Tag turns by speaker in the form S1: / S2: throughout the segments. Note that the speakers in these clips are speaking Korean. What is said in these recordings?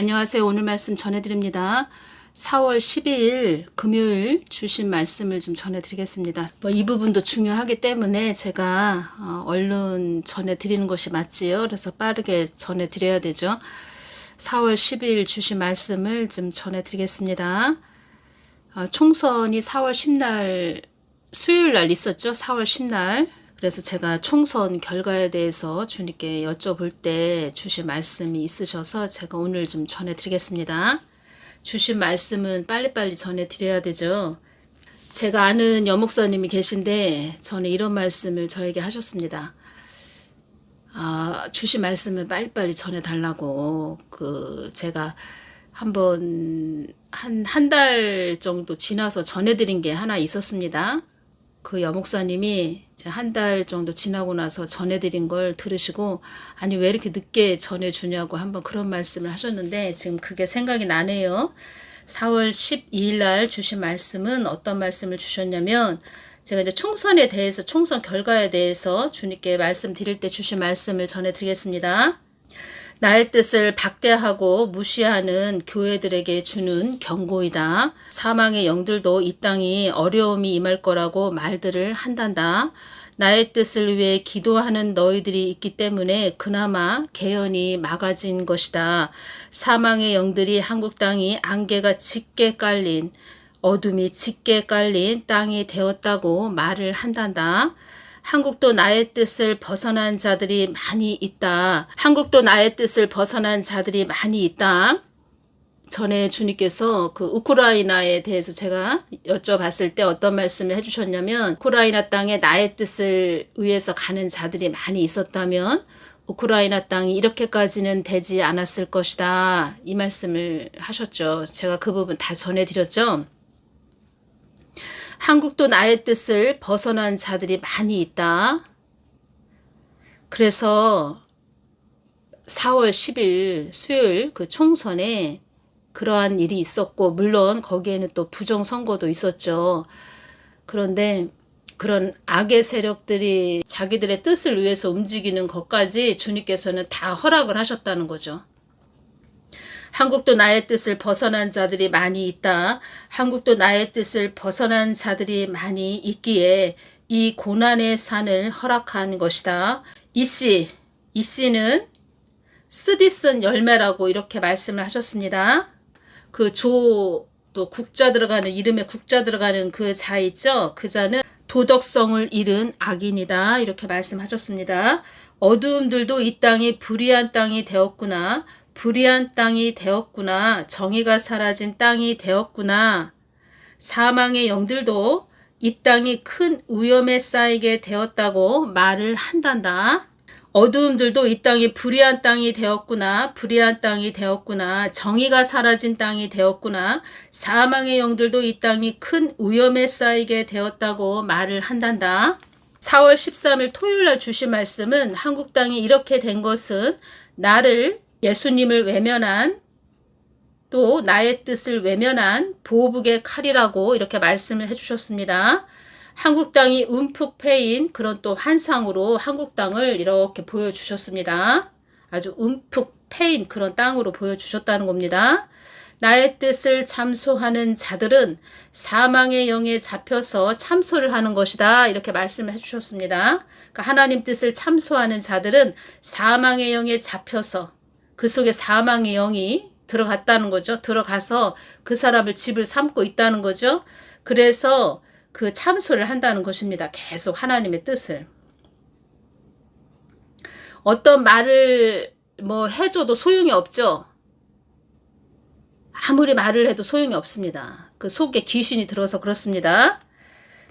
S1: 안녕하세요. 오늘 말씀 전해드립니다. 4월 12일 금요일 주신 말씀을 좀 전해드리겠습니다. 이 부분도 중요하기 때문에 제가 얼른 전해드리는 것이 맞지요. 그래서 빠르게 전해드려야 되죠. 4월 12일 주신 말씀을 좀 전해드리겠습니다. 총선이 4월 10날 수요일 날 있었죠. 4월 10날. 그래서 제가 총선 결과에 대해서 주님께 여쭤볼 때 주신 말씀이 있으셔서 제가 오늘 좀 전해드리겠습니다. 주신 말씀은 빨리빨리 전해드려야 되죠. 제가 아는 여목사님이 계신데 전에 이런 말씀을 저에게 하셨습니다. 주신 말씀은 빨리빨리 전해달라고. 제가 한번 한 달 정도 지나서 전해드린 게 하나 있었습니다. 그 여목사님이 한 달 정도 지나고 나서 전해드린 걸 들으시고 아니 왜 이렇게 늦게 전해주냐고 한번 그런 말씀을 하셨는데 지금 그게 생각이 나네요. 4월 12일 날 주신 말씀은 어떤 말씀을 주셨냐면 제가 이제 총선에 대해서 총선 결과에 대해서 주님께 말씀드릴 때 주신 말씀을 전해드리겠습니다. 나의 뜻을 박대하고 무시하는 교회들에게 주는 경고이다. 사망의 영들도 이 땅이 어려움이 임할 거라고 말들을 한단다. 나의 뜻을 위해 기도하는 너희들이 있기 때문에 그나마 개연이 막아진 것이다. 사망의 영들이 한국 땅이 안개가 짙게 깔린 어둠이 짙게 깔린 땅이 되었다고 말을 한단다. 한국도 나의 뜻을 벗어난 자들이 많이 있다. 한국도 나의 뜻을 벗어난 자들이 많이 있다. 전에 주님께서 그 우크라이나에 대해서 제가 여쭤봤을 때 어떤 말씀을 해주셨냐면 우크라이나 땅에 나의 뜻을 위해서 가는 자들이 많이 있었다면 우크라이나 땅이 이렇게까지는 되지 않았을 것이다. 이 말씀을 하셨죠. 제가 그 부분 다 전해드렸죠. 한국도 나의 뜻을 벗어난 자들이 많이 있다. 그래서 4월 10일 수요일 그 총선에 그러한 일이 있었고 물론 거기에는 또 부정선거도 있었죠. 그런데 그런 악의 세력들이 자기들의 뜻을 위해서 움직이는 것까지 주님께서는 다 허락을 하셨다는 거죠. 한국도 나의 뜻을 벗어난 자들이 많이 있다. 한국도 나의 뜻을 벗어난 자들이 많이 있기에 이 고난의 산을 허락한 것이다. 이 씨는 쓰디쓴 열매라고 이렇게 말씀을 하셨습니다. 또 국자 들어가는 이름에 국자 들어가는 그 자 있죠? 그 자는 도덕성을 잃은 악인이다. 이렇게 말씀하셨습니다. 어두움들도 이 땅이 불의한 땅이 되었구나. 불의한 땅이 되었구나. 정의가 사라진 땅이 되었구나. 사망의 영들도 이 땅이 큰 위험에 쌓이게 되었다고 말을 한단다. 어두움들도 이 땅이 불의한 땅이 되었구나. 불의한 땅이 되었구나. 정의가 사라진 땅이 되었구나. 사망의 영들도 이 땅이 큰 위험에 쌓이게 되었다고 말을 한단다. 4월 13일 토요일날 주신 말씀은 한국 땅이 이렇게 된 것은 나를 예수님을 외면한 또 나의 뜻을 외면한 보복의 칼이라고 이렇게 말씀을 해주셨습니다. 한국 땅이 움푹 패인 그런 또 환상으로 한국 땅을 이렇게 보여주셨습니다. 아주 움푹 패인 그런 땅으로 보여주셨다는 겁니다. 나의 뜻을 참소하는 자들은 사망의 영에 잡혀서 참소를 하는 것이다. 이렇게 말씀을 해주셨습니다. 그러니까 하나님 뜻을 참소하는 자들은 사망의 영에 잡혀서 그 속에 사망의 영이 들어갔다는 거죠. 들어가서 그 사람을 집을 삼고 있다는 거죠. 그래서 그 참소를 한다는 것입니다. 계속 하나님의 뜻을. 어떤 말을 해줘도 소용이 없죠. 아무리 말을 해도 소용이 없습니다. 그 속에 귀신이 들어서 그렇습니다.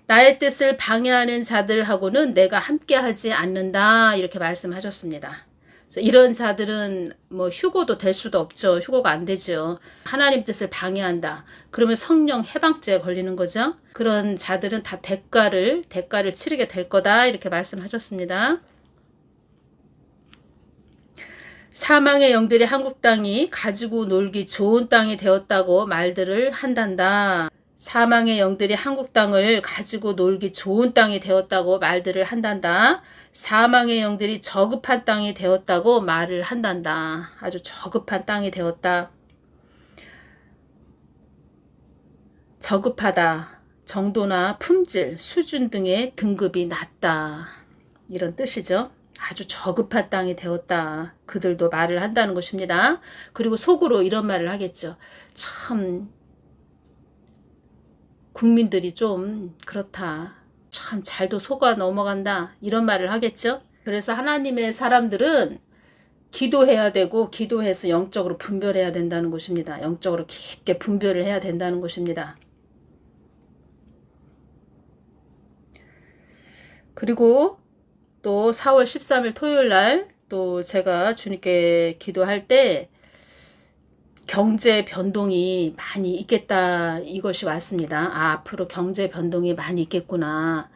S1: 나의 뜻을 방해하는 자들하고는 내가 함께하지 않는다. 이렇게 말씀하셨습니다. 이런 자들은 휴고도 될 수도 없죠. 휴고가 안 되죠. 하나님 뜻을 방해한다. 그러면 성령 해방죄에 걸리는 거죠. 그런 자들은 다 대가를 치르게 될 거다. 이렇게 말씀하셨습니다. 사망의 영들이 한국 땅이 가지고 놀기 좋은 땅이 되었다고 말들을 한단다. 사망의 영들이 한국 땅을 가지고 놀기 좋은 땅이 되었다고 말들을 한단다. 사망의 영들이 저급한 땅이 되었다고 말을 한단다. 아주 저급한 땅이 되었다. 저급하다, 정도나 품질, 수준 등의 등급이 낮다, 이런 뜻이죠. 아주 저급한 땅이 되었다, 그들도 말을 한다는 것입니다. 그리고 속으로 이런 말을 하겠죠. 참 국민들이 좀 그렇다, 참 잘도 속아 넘어간다, 이런 말을 하겠죠. 그래서 하나님의 사람들은 기도해야 되고, 기도해서 영적으로 분별해야 된다는 것입니다. 영적으로 깊게 분별을 해야 된다는 것입니다. 그리고 또 4월 13일 토요일 날 또 제가 주님께 기도할 때 경제 변동이 많이 있겠다, 이것이 왔습니다. 아, 앞으로 경제 변동이 많이 있겠구나.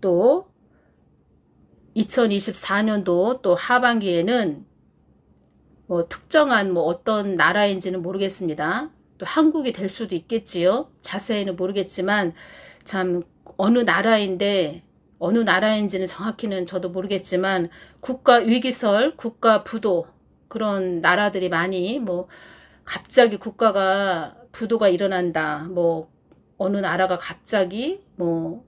S1: 또 2024년도 또 하반기에는 뭐 특정한 뭐 어떤 나라인지는 모르겠습니다. 또 한국이 될 수도 있겠지요. 자세히는 모르겠지만 참 어느 나라인데, 어느 나라인지는 정확히는 저도 모르겠지만 국가 위기설, 국가 부도, 그런 나라들이 많이 뭐 갑자기 국가가 부도가 일어난다, 뭐 어느 나라가 갑자기 뭐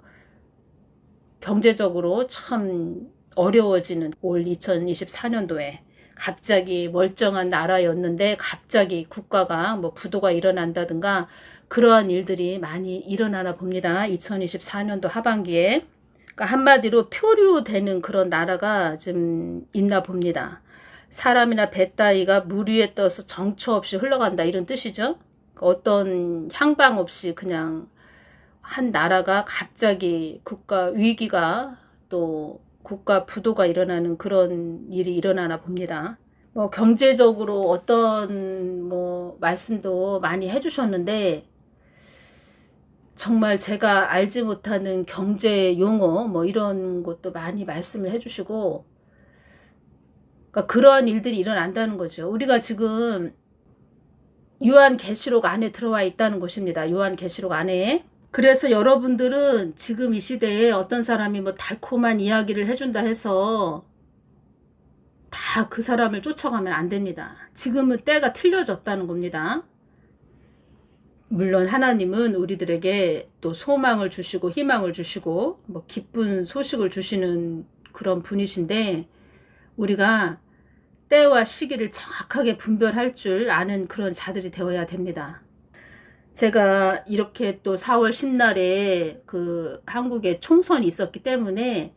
S1: 경제적으로 참 어려워지는, 올 2024년도에 갑자기 멀쩡한 나라였는데 갑자기 국가가 뭐 부도가 일어난다든가 그러한 일들이 많이 일어나나 봅니다. 2024년도 하반기에. 그러니까 한마디로 표류되는 그런 나라가 좀 있나 봅니다. 사람이나 배 따위가 물 위에 떠서 정처 없이 흘러간다, 이런 뜻이죠. 어떤 향방 없이 그냥 한 나라가 갑자기 국가 위기가, 또 국가 부도가 일어나는 그런 일이 일어나나 봅니다. 뭐 경제적으로 어떤 뭐 말씀도 많이 해주셨는데, 정말 제가 알지 못하는 경제 용어 뭐 이런 것도 많이 말씀을 해주시고, 그러니까 그러한 일들이 일어난다는 거죠. 우리가 지금 요한계시록 안에 들어와 있다는 것입니다. 요한계시록 안에. 그래서 여러분들은 지금 이 시대에 어떤 사람이 뭐 달콤한 이야기를 해준다 해서 다 그 사람을 쫓아가면 안 됩니다. 지금은 때가 틀려졌다는 겁니다. 물론 하나님은 우리들에게 또 소망을 주시고 희망을 주시고 뭐 기쁜 소식을 주시는 그런 분이신데, 우리가 때와 시기를 정확하게 분별할 줄 아는 그런 자들이 되어야 됩니다. 제가 이렇게 또 4월 10날에 그 한국에 총선이 있었기 때문에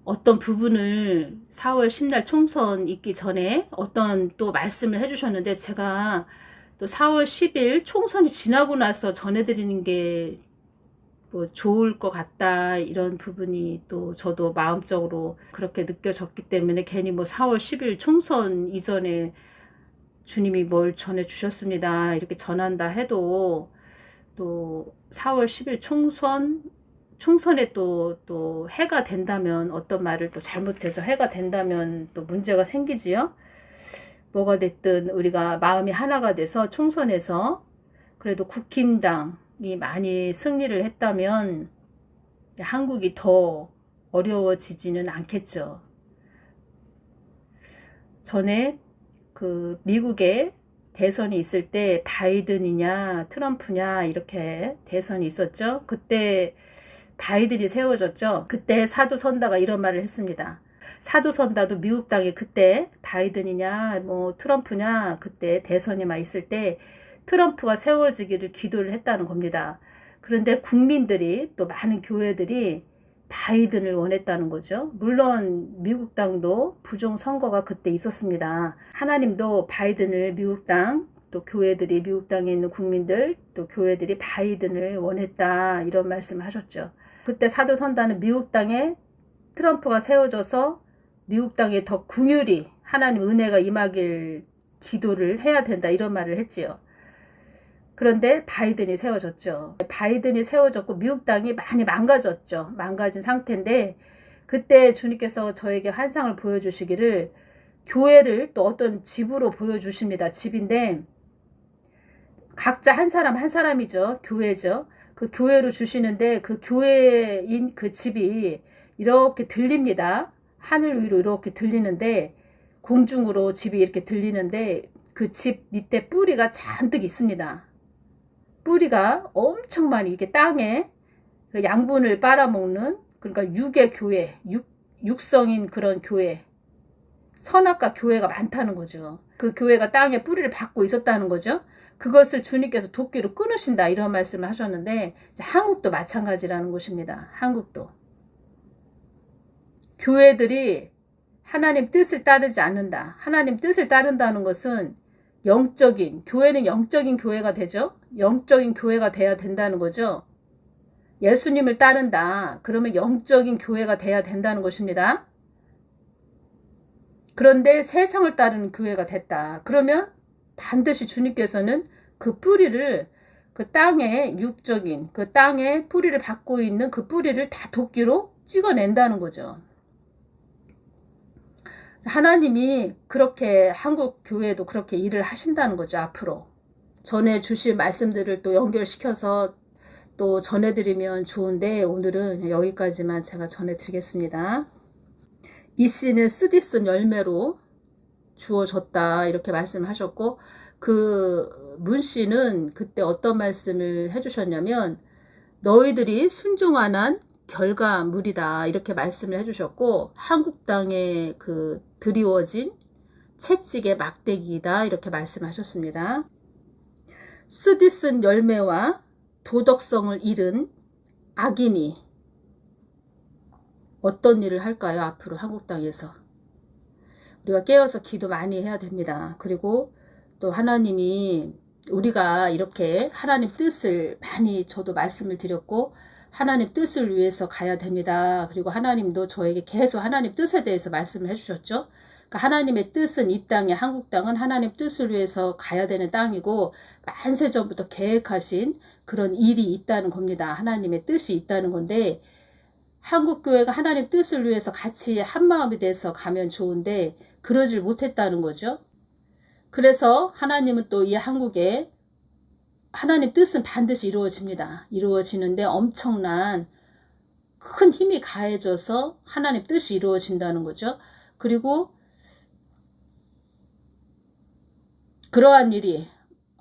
S1: 어떤 부분을 4월 10날 총선 있기 전에 어떤 또 말씀을 해주셨는데, 제가 또 4월 10일 총선이 지나고 나서 전해드리는 게 뭐 좋을 것 같다, 이런 부분이 또 저도 마음적으로 그렇게 느껴졌기 때문에 괜히 뭐 4월 10일 총선 이전에 주님이 뭘 전해주셨습니다, 이렇게 전한다 해도 또 4월 10일 총선에 또 해가 된다면, 어떤 말을 또 잘못해서 해가 된다면 또 문제가 생기지요. 뭐가 됐든 우리가 마음이 하나가 돼서 총선에서 그래도 국힘당이 많이 승리를 했다면 한국이 더 어려워지지는 않겠죠. 전에 그 미국에 대선이 있을 때 바이든이냐 트럼프냐 이렇게 대선이 있었죠. 그때 바이든이 세워졌죠. 그때 사두선다가 이런 말을 했습니다. 사두선다도 미국 땅에 그때 바이든이냐 뭐 트럼프냐 그때 대선이 막 있을 때 트럼프가 세워지기를 기도를 했다는 겁니다. 그런데 국민들이, 또 많은 교회들이 바이든을 원했다는 거죠. 물론 미국 땅도 부정선거가 그때 있었습니다. 하나님도 바이든을, 미국 땅, 또 교회들이, 미국 땅에 있는 국민들, 또 교회들이 바이든을 원했다, 이런 말씀을 하셨죠. 그때 사도선단은 미국 땅에 트럼프가 세워져서 미국 땅에 더 긍휼히 하나님 은혜가 임하길 기도를 해야 된다, 이런 말을 했지요. 그런데 바이든이 세워졌죠. 바이든이 세워졌고 미국 땅이 많이 망가졌죠. 망가진 상태인데, 그때 주님께서 저에게 환상을 보여주시기를 교회를 또 어떤 집으로 보여주십니다. 집인데 각자 한 사람 한 사람이죠. 교회죠. 그 교회로 주시는데 그 교회인 그 집이 이렇게 들립니다. 하늘 위로 이렇게 들리는데, 공중으로 집이 이렇게 들리는데 그 집 밑에 뿌리가 잔뜩 있습니다. 뿌리가 엄청 많이 이게 땅에 그 양분을 빨아먹는, 그러니까 육의 교회, 육성인 그런 교회, 선악과 교회가 많다는 거죠. 그 교회가 땅에 뿌리를 받고 있었다는 거죠. 그것을 주님께서 도끼로 끊으신다 이런 말씀을 하셨는데, 한국도 마찬가지라는 것입니다. 한국도 교회들이 하나님 뜻을 따르지 않는다. 하나님 뜻을 따른다는 것은 교회는 영적인 교회가 되죠. 영적인 교회가 돼야 된다는 거죠. 예수님을 따른다. 그러면 영적인 교회가 돼야 된다는 것입니다. 그런데 세상을 따르는 교회가 됐다. 그러면 반드시 주님께서는 그 뿌리를, 그 땅에 육적인 그 땅에 뿌리를 받고 있는 그 뿌리를 다 도끼로 찍어낸다는 거죠. 하나님이 그렇게 한국 교회도 그렇게 일을 하신다는 거죠. 앞으로 전해 주실 말씀들을 또 연결시켜서 또 전해드리면 좋은데, 오늘은 여기까지만 제가 전해드리겠습니다. 이 씨는 쓰디쓴 열매로 주어졌다 이렇게 말씀을 하셨고, 그 문 씨는 그때 어떤 말씀을 해주셨냐면, 너희들이 순종한 한 결과물이다 이렇게 말씀을 해주셨고, 한국 땅에 그 드리워진 채찍의 막대기이다 이렇게 말씀하셨습니다. 쓰디쓴 열매와 도덕성을 잃은 악인이 어떤 일을 할까요? 앞으로 한국 땅에서 우리가 깨어서 기도 많이 해야 됩니다. 그리고 또 하나님이, 우리가 이렇게 하나님 뜻을 많이 저도 말씀을 드렸고, 하나님 뜻을 위해서 가야 됩니다. 그리고 하나님도 저에게 계속 하나님 뜻에 대해서 말씀을 해주셨죠. 그러니까 하나님의 뜻은, 이 땅에 한국 땅은 하나님 뜻을 위해서 가야 되는 땅이고, 만세전부터 계획하신 그런 일이 있다는 겁니다. 하나님의 뜻이 있다는 건데, 한국교회가 하나님 뜻을 위해서 같이 한마음이 돼서 가면 좋은데 그러질 못했다는 거죠. 그래서 하나님은 또 이 한국에, 하나님 뜻은 반드시 이루어집니다. 이루어지는데 엄청난 큰 힘이 가해져서 하나님 뜻이 이루어진다는 거죠. 그리고 그러한 일이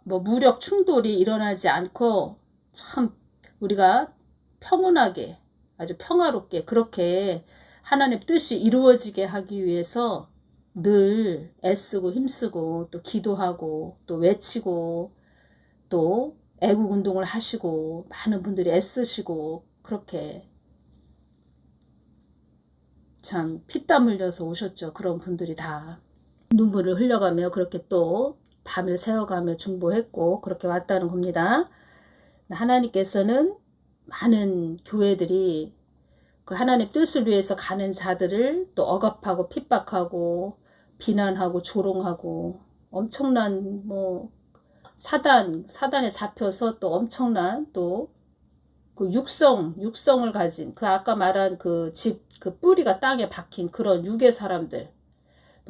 S1: 무력 충돌이 일어나지 않고 참 우리가 평온하게, 아주 평화롭게 그렇게 하나님 뜻이 이루어지게 하기 위해서 늘 애쓰고 힘쓰고 또 기도하고 또 외치고 또 애국운동을 하시고 많은 분들이 애쓰시고 그렇게 참 피땀 흘려서 오셨죠. 그런 분들이 다 눈물을 흘려가며 그렇게 또 밤을 새워가며 중보했고 그렇게 왔다는 겁니다. 하나님께서는 많은 교회들이 그 하나님 뜻을 위해서 가는 자들을 또 억압하고 핍박하고 비난하고 조롱하고 엄청난 사단에 잡혀서 또 엄청난 또 그 육성을 가진 그 아까 말한 그 뿌리가 땅에 박힌 그런 육의 사람들,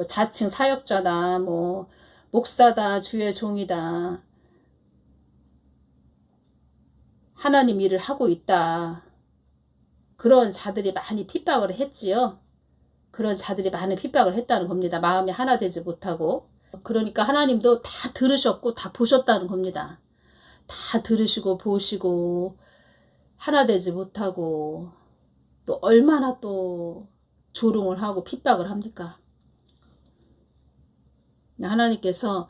S1: 자칭 사역자다, 목사다, 주의 종이다, 하나님 일을 하고 있다, 그런 자들이 많이 핍박을 했지요. 그런 자들이 많은 핍박을 했다는 겁니다. 마음이 하나 되지 못하고. 그러니까 하나님도 다 들으셨고 다 보셨다는 겁니다. 다 들으시고 보시고 하나 되지 못하고 또 얼마나 또 조롱을 하고 핍박을 합니까? 하나님께서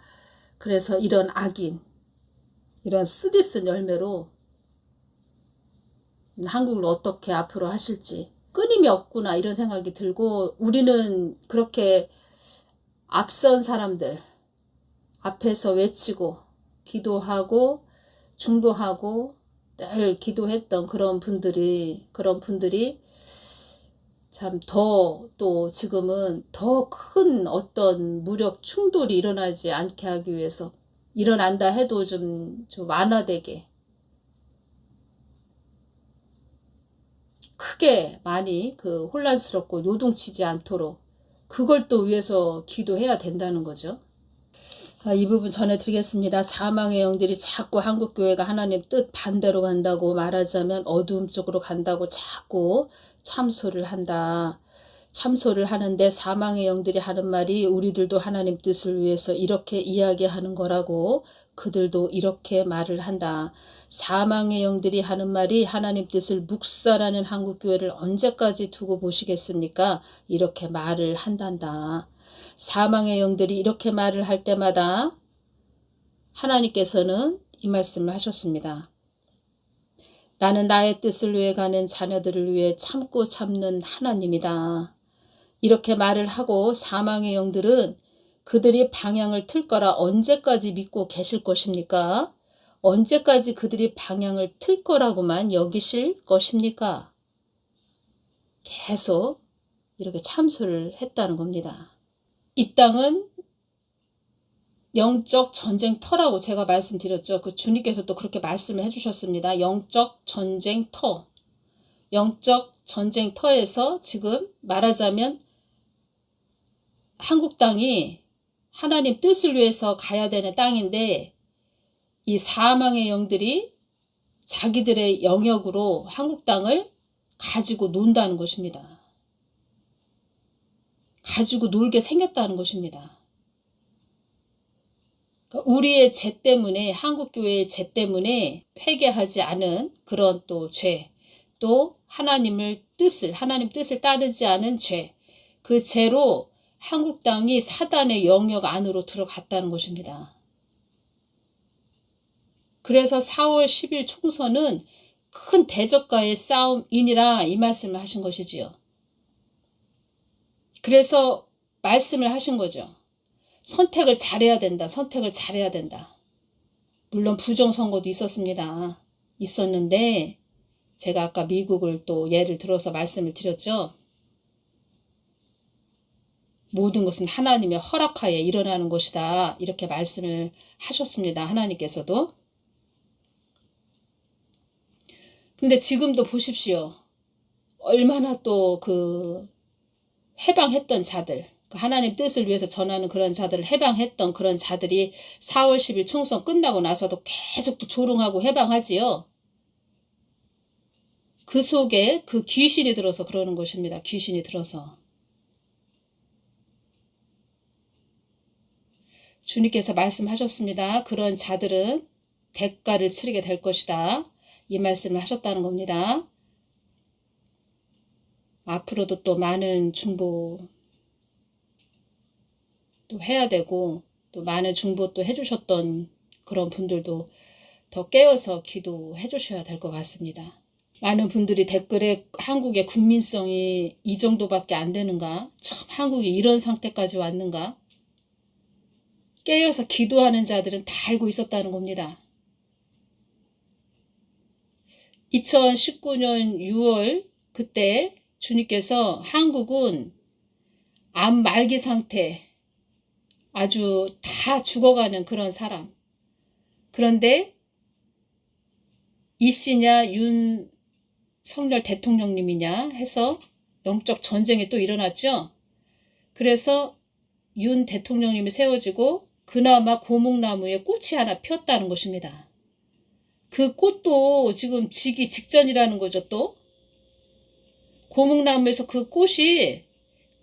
S1: 그래서 이런 악인, 이런 쓰디쓴 열매로 한국을 어떻게 앞으로 하실지 끊임이 없구나 이런 생각이 들고, 우리는 그렇게 앞선 사람들 앞에서 외치고 기도하고 중보하고 늘 기도했던 그런 분들이 참 또 지금은 더 큰 어떤 무력 충돌이 일어나지 않게 하기 위해서, 일어난다 해도 좀 완화되게 크게 많이 혼란스럽고 요동치지 않도록 그걸 또 위해서 기도해야 된다는 거죠. 이 부분 전해드리겠습니다. 사망의 영들이 자꾸 한국교회가 하나님 뜻 반대로 간다고, 말하자면 어두움 쪽으로 간다고 자꾸 참소를 한다. 참소를 하는데 사망의 영들이 하는 말이 우리들도 하나님 뜻을 위해서 이렇게 이야기하는 거라고 그들도 이렇게 말을 한다. 사망의 영들이 하는 말이 하나님 뜻을 묵살하는 한국교회를 언제까지 두고 보시겠습니까? 이렇게 말을 한단다. 사망의 영들이 이렇게 말을 할 때마다 하나님께서는 이 말씀을 하셨습니다. 나는 나의 뜻을 위해 가는 자녀들을 위해 참고 참는 하나님이다. 이렇게 말을 하고 사망의 영들은 그들이 방향을 틀 거라 언제까지 믿고 계실 것입니까? 언제까지 그들이 방향을 틀 거라고만 여기실 것입니까? 계속 이렇게 참소를 했다는 겁니다. 이 땅은 영적 전쟁터라고 제가 말씀드렸죠. 그 주님께서 또 그렇게 말씀을 해주셨습니다. 영적 전쟁터. 영적 전쟁터에서 지금 말하자면 한국 땅이 하나님 뜻을 위해서 가야 되는 땅인데 이 사망의 영들이 자기들의 영역으로 한국 땅을 가지고 논다는 것입니다. 가지고 놀게 생겼다는 것입니다. 우리의 죄 때문에 한국교회의 죄 때문에 회개하지 않은 그런 또 죄, 또 하나님 뜻을 따르지 않은 죄, 그 죄로 한국 땅이 사단의 영역 안으로 들어갔다는 것입니다. 그래서 4월 10일 총선은 큰 대적과의 싸움이니라 이 말씀을 하신 것이지요. 그래서 말씀을 하신 거죠. 선택을 잘해야 된다. 선택을 잘해야 된다. 물론 부정선거도 있었는데 제가 아까 미국을 또 예를 들어서 말씀을 드렸죠. 모든 것은 하나님의 허락하에 일어나는 것이다. 이렇게 말씀을 하셨습니다. 하나님께서도. 근데 지금도 보십시오. 얼마나 또 그 해방했던 자들, 하나님 뜻을 위해서 전하는 그런 자들을 해방했던 그런 자들이 4월 10일 총선 끝나고 나서도 계속 또 조롱하고 해방하지요. 그 속에 그 귀신이 들어서 그러는 것입니다. 귀신이 들어서. 주님께서 말씀하셨습니다. 그런 자들은 대가를 치르게 될 것이다. 이 말씀을 하셨다는 겁니다. 앞으로도 또 많은 중보 또 해야 되고 또 많은 중보 또 해주셨던 그런 분들도 더 깨어서 기도해 주셔야 될 것 같습니다. 많은 분들이 댓글에 한국의 국민성이 이 정도밖에 안 되는가? 참 한국이 이런 상태까지 왔는가? 깨어서 기도하는 자들은 다 알고 있었다는 겁니다. 2019년 6월 그때 주님께서 한국은 암 말기 상태 아주 다 죽어가는 그런 사람. 그런데 이씨냐 윤석열 대통령님이냐 해서 영적 전쟁이 또 일어났죠. 그래서 윤 대통령님이 세워지고 그나마 고목나무에 꽃이 하나 피었다는 것입니다. 그 꽃도 지금 지기 직전이라는 거죠. 또 고목나무에서 그 꽃이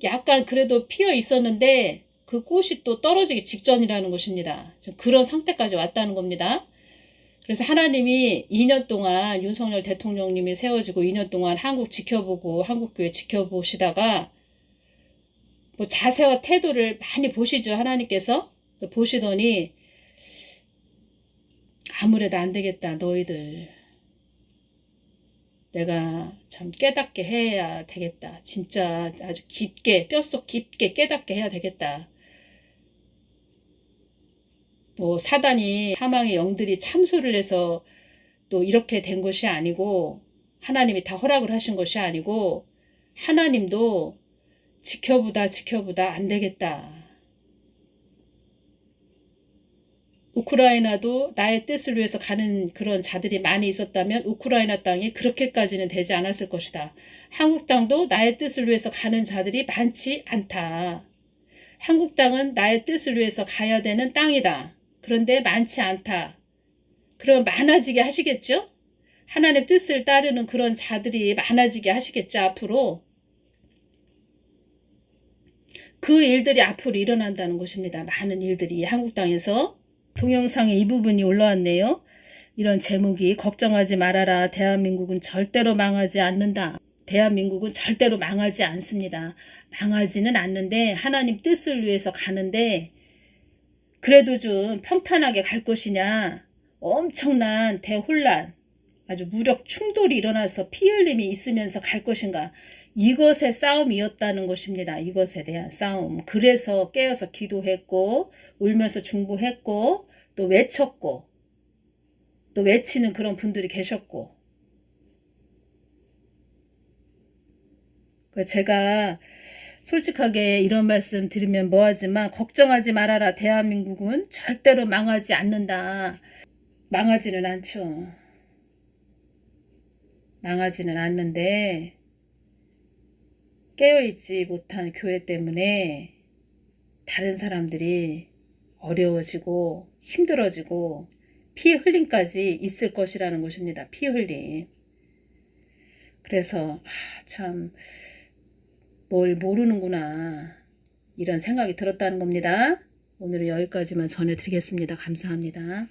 S1: 약간 그래도 피어 있었는데 그 꽃이 또 떨어지기 직전이라는 것입니다. 그런 상태까지 왔다는 겁니다. 그래서 하나님이 2년 동안 윤석열 대통령님이 세워지고 2년 동안 한국 지켜보고 한국교회 지켜보시다가 뭐 자세와 태도를 많이 보시죠. 하나님께서 보시더니 아무래도 안 되겠다. 너희들 내가 참 깨닫게 해야 되겠다. 진짜 아주 깊게 뼛속 깊게 깨닫게 해야 되겠다. 뭐 사단이 사망의 영들이 참소를 해서 또 이렇게 된 것이 아니고 하나님이 다 허락을 하신 것이 아니고 하나님도 지켜보다 안 되겠다. 우크라이나도 나의 뜻을 위해서 가는 그런 자들이 많이 있었다면 우크라이나 땅이 그렇게까지는 되지 않았을 것이다. 한국 땅도 나의 뜻을 위해서 가는 자들이 많지 않다. 한국 땅은 나의 뜻을 위해서 가야 되는 땅이다. 그런데 많지 않다. 그럼 많아지게 하시겠죠? 하나님 뜻을 따르는 그런 자들이 많아지게 하시겠죠, 앞으로. 그 일들이 앞으로 일어난다는 것입니다. 많은 일들이 한국 땅에서. 동영상에 이 부분이 올라왔네요. 이런 제목이 걱정하지 말아라. 대한민국은 절대로 망하지 않는다. 대한민국은 절대로 망하지 않습니다. 망하지는 않는데 하나님 뜻을 위해서 가는데 그래도 좀 평탄하게 갈 것이냐. 엄청난 대혼란, 아주 무력 충돌이 일어나서 피 흘림이 있으면서 갈 것인가. 이것의 싸움이었다는 것입니다. 이것에 대한 싸움. 그래서 깨어서 기도했고 울면서 중보했고 또 외쳤고 또 외치는 그런 분들이 계셨고, 제가 솔직하게 이런 말씀 드리면 뭐하지만 걱정하지 말아라. 대한민국은 절대로 망하지 않는다. 망하지는 않죠. 망하지는 않는데 깨어있지 못한 교회 때문에 다른 사람들이 어려워지고 힘들어지고 피 흘림까지 있을 것이라는 것입니다. 피 흘림. 그래서 참 뭘 모르는구나 이런 생각이 들었다는 겁니다. 오늘은 여기까지만 전해드리겠습니다. 감사합니다.